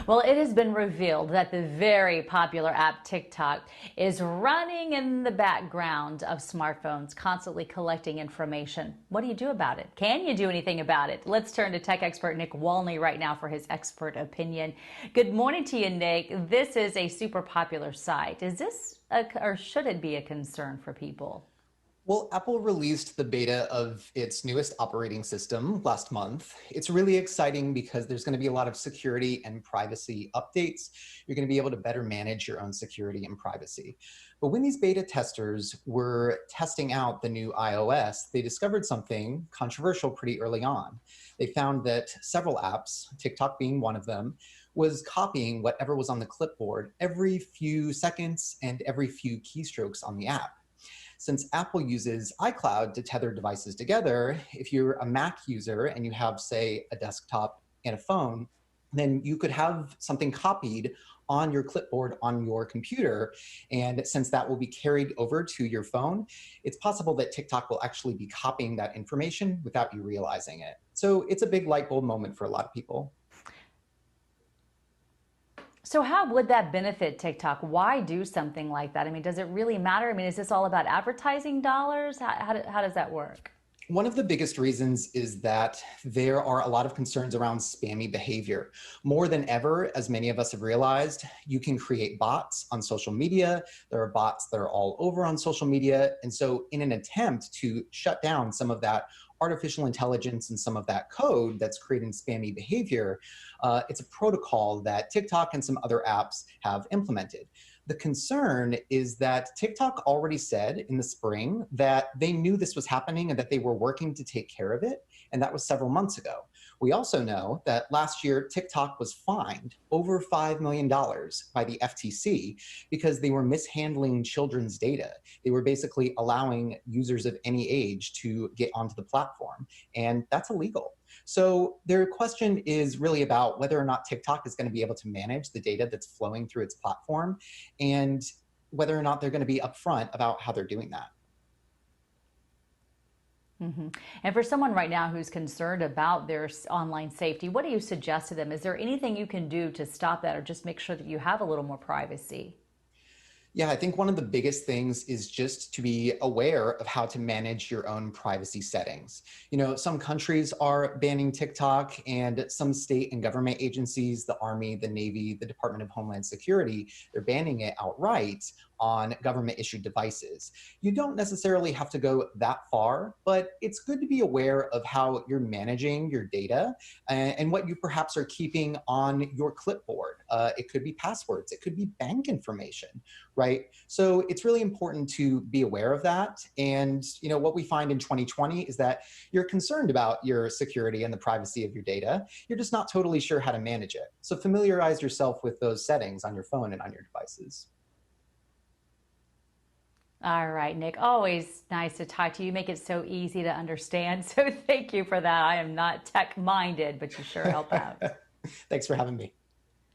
Well, it has been revealed that the very popular app TikTok is running in the background of smartphones, constantly collecting information. What do you do about it? Can you do anything about it? Let's turn to tech expert Nick Walney right now for his expert opinion. Good morning to you, Nick. This is a super popular site. Is this or should it be a concern for people? Well, Apple released the beta of its newest operating system last month. It's really exciting because there's going to be a lot of security and privacy updates. You're going to be able to better manage your own security and privacy. But when these beta testers were testing out the new iOS, they discovered something controversial pretty early on. They found that several apps, TikTok being one of them, was copying whatever was on the clipboard every few seconds and every few keystrokes on the app. Since Apple uses iCloud to tether devices together, if you're a Mac user and you have, say, a desktop and a phone, then you could have something copied on your clipboard on your computer. And since that will be carried over to your phone, it's possible that TikTok will actually be copying that information without you realizing it. So it's a big light bulb moment for a lot of people. So how would that benefit TikTok? Why do something like that? I mean, does it really matter? I mean, is this all about advertising dollars? How does that work? One of the biggest reasons is that there are a lot of concerns around spammy behavior. More than ever, as many of us have realized, you can create bots on social media. There are bots that are all over on social media. And so in an attempt to shut down some of that artificial intelligence and some of that code that's creating spammy behavior, it's a protocol that TikTok and some other apps have implemented. The concern is that TikTok already said in the spring that they knew this was happening and that they were working to take care of it, and that was several months ago. We also know that last year, TikTok was fined over $5 million by the FTC because they were mishandling children's data. They were basically allowing users of any age to get onto the platform, and that's illegal. So their question is really about whether or not TikTok is going to be able to manage the data that's flowing through its platform and whether or not they're going to be upfront about how they're doing that. And for someone right now who's concerned about their online safety, what do you suggest to them? Is there anything you can do to stop that or just make sure that you have a little more privacy? Yeah, I think one of the biggest things is just to be aware of how to manage your own privacy settings. You know, some countries are banning TikTok, and some state and government agencies, the Army, the Navy, the Department of Homeland Security, they're banning it outright on government issued devices. You don't necessarily have to go that far, but it's good to be aware of how you're managing your data and what you perhaps are keeping on your clipboard. It could be passwords, it could be bank information, right? So it's really important to be aware of that. And you know what we find in 2020 is that you're concerned about your security and the privacy of your data. You're just not totally sure how to manage it. So familiarize yourself with those settings on your phone and on your devices. All right, Nick, always nice to talk to you. You make it so easy to understand. So thank you for that. I am not tech minded, but you sure help out. Thanks for having me.